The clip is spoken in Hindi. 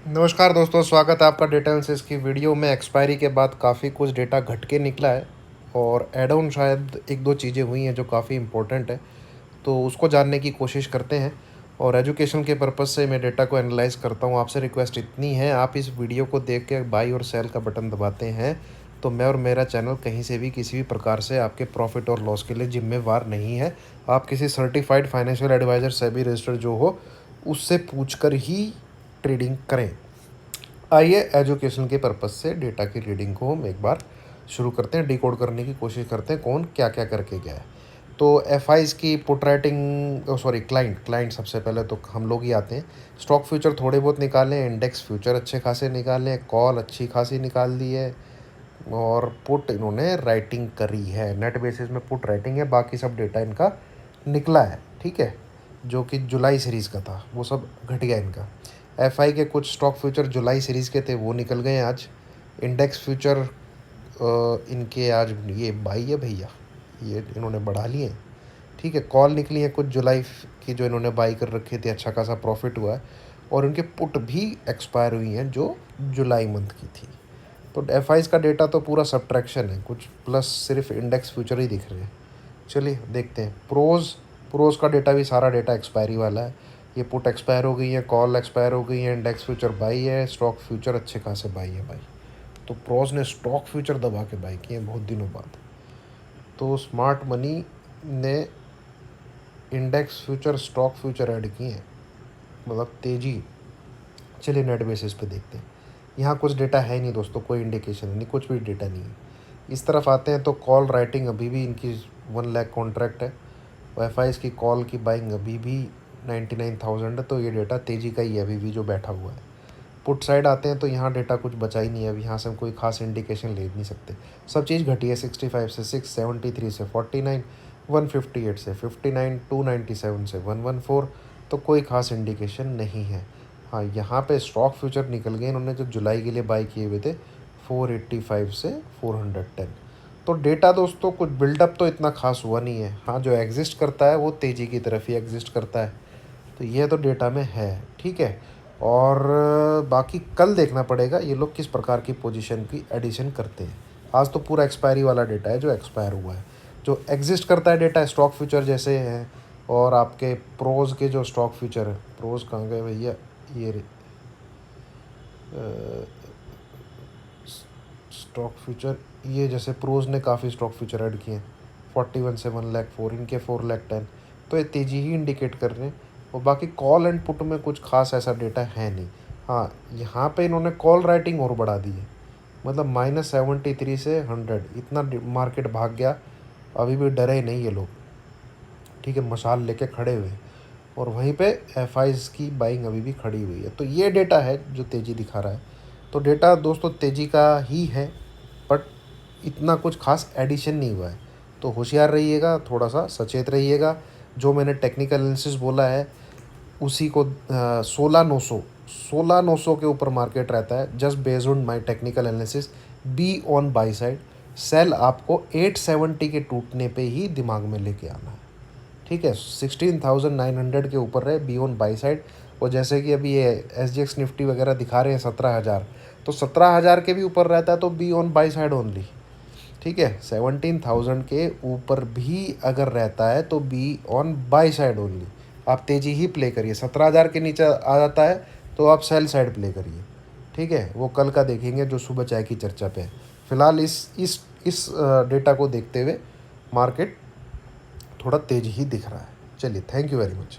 नमस्कार दोस्तों, स्वागत है आपका डेटा एनालिसिस की वीडियो में। एक्सपायरी के बाद काफ़ी कुछ डेटा घट के निकला है और ऐड ऑन शायद एक दो चीज़ें हुई हैं जो काफ़ी इम्पोर्टेंट है, तो उसको जानने की कोशिश करते हैं। और एजुकेशन के पर्पज़ से मैं डेटा को एनालाइज करता हूँ। आपसे रिक्वेस्ट इतनी है, आप इस वीडियो को देख के बाई और सेल का बटन दबाते हैं तो मैं और मेरा चैनल कहीं से भी किसी भी प्रकार से आपके प्रॉफिट और लॉस के लिए जिम्मेवार नहीं है। आप किसी certified financial advisor SEBI registered जो हो उससे पूछकर ही ट्रेडिंग करें। आइए एजुकेशन के पर्पज़ से डेटा की रीडिंग को हम एक बार शुरू करते हैं, डिकोड करने की कोशिश करते हैं कौन क्या क्या करके गया है। तो एफ आईज़ की पुट राइटिंग, सॉरी क्लाइंट सबसे पहले तो हम लोग ही आते हैं। स्टॉक फ्यूचर थोड़े बहुत निकाले, इंडेक्स फ्यूचर अच्छे खासे निकाले, कॉल अच्छी खासी निकाल दी है और पुट इन्होंने राइटिंग करी है। नेट बेसिस में पुट राइटिंग है, बाकी सब डेटा इनका निकला है। ठीक है, जो कि जुलाई सीरीज़ का था वो सब घट गया इनका। एफआई के कुछ स्टॉक फ्यूचर जुलाई सीरीज़ के थे वो निकल गए आज। इंडेक्स फ्यूचर इनके आज ये बाई है भैया, ये इन्होंने बढ़ा लिए हैं। ठीक है, कॉल निकली है कुछ जुलाई की जो इन्होंने बाई कर रखे थे, अच्छा खासा प्रॉफिट हुआ है। और इनके पुट भी एक्सपायर हुई हैं जो जुलाई मंथ की थी। तो एफ का डेटा तो पूरा सब्ट्रैक्शन है, कुछ प्लस सिर्फ इंडेक्स फ्यूचर ही दिख रहे हैं। चलिए देखते हैं। प्रोज का डेटा भी सारा डेटा एक्सपायरी वाला है। ये पुट एक्सपायर हो गई है, कॉल एक्सपायर हो गई है, इंडेक्स फ्यूचर बाई है, स्टॉक फ्यूचर अच्छे खासे बाई है भाई। तो प्रोज ने स्टॉक फ्यूचर दबा के बाई किए हैं बहुत दिनों बाद। तो स्मार्ट मनी ने index future stock future add किए हैं, मतलब तेजी। चलिए नेट बेसिस पे देखते हैं। यहाँ कुछ डेटा है नहीं दोस्तों, कोई इंडिकेशन नहीं, कुछ भी डेटा नहीं है। इस तरफ आते हैं तो कॉल राइटिंग अभी भी इनकी 1 लाख कॉन्ट्रैक्ट है। एफ आई की कॉल की बाइंग अभी भी 99,000 है। तो ये डेटा तेज़ी का ही है अभी भी जो बैठा हुआ है। पुट साइड आते हैं तो यहाँ डेटा कुछ बचा ही नहीं है। अब यहाँ से हम कोई खास इंडिकेशन ले नहीं सकते। सब चीज़ घटी है, 65 से 6, 73 से 49, 158 से 59, 297 से 114। तो कोई खास इंडिकेशन नहीं है। हाँ, यहाँ पे स्टॉक फ्यूचर निकल गए इन्होंने जो जुलाई के लिए बाई किए हुए थे, 485 से 410। तो डेटा दोस्तों कुछ बिल्डअप तो इतना खास हुआ नहीं है। हाँ, जो एग्जिस्ट करता है वो तेज़ी की तरफ ही एग्जिस्ट करता है। तो ये तो डेटा में है। ठीक है, और बाकी कल देखना पड़ेगा ये लोग किस प्रकार की पोजीशन की एडिशन करते हैं। आज तो पूरा एक्सपायरी वाला डेटा है जो एक्सपायर हुआ है। जो एग्जिस्ट करता है डेटा स्टॉक फ्यूचर जैसे हैं, और आपके प्रोज के जो स्टॉक फ्यूचर है, प्रोज कहाँ गए भैया, ये स्टॉक फ्यूचर, ये जैसे प्रोज ने काफ़ी स्टॉक फ्यूचर ऐड किए हैं, 41 से 1,04, इनके 4,10। तो ये तेज़ी ही इंडिकेट कर रहे हैं। और बाकी कॉल एंड पुट में कुछ खास ऐसा डेटा है नहीं। हाँ, यहाँ पे इन्होंने कॉल राइटिंग और बढ़ा दी है, मतलब -73 से 100, इतना मार्केट भाग गया। अभी भी डरे नहीं ये लोग। ठीक है, मशाल लेके खड़े हुए हैं। और वहीं पे एफ की बाइंग अभी भी खड़ी हुई है। तो ये डेटा है जो तेज़ी दिखा रहा है। तो डेटा दोस्तों तेज़ी का ही है, बट इतना कुछ खास एडिशन नहीं हुआ है। तो होशियार रहिएगा, थोड़ा सा सचेत रहिएगा। जो मैंने टेक्निकल एनालिसिस बोला है उसी को 16,900 के ऊपर मार्केट रहता है। Just based on my technical analysis, be on buy side. Sell आपको 870 के टूटने पे ही दिमाग में लेके आना है। ठीक है, 16,900 के ऊपर रहे, बी ऑन बाई साइड। और जैसे कि अभी ये SGX निफ्टी वगैरह दिखा रहे हैं 17,000, तो 17,000 के भी ऊपर रहता है तो B on buy side only. ठीक है, 17,000 के ऊपर भी अगर रहता है तो B on buy side only. आप तेज़ी ही प्ले करिए। 17,000 के नीचे आ जाता है तो आप सेल साइड प्ले करिए। ठीक है, वो कल का देखेंगे जो सुबह चाय की चर्चा पे है। फिलहाल इस डेटा को देखते हुए मार्केट थोड़ा तेज ही दिख रहा है। चलिए, थैंक यू वेरी मच।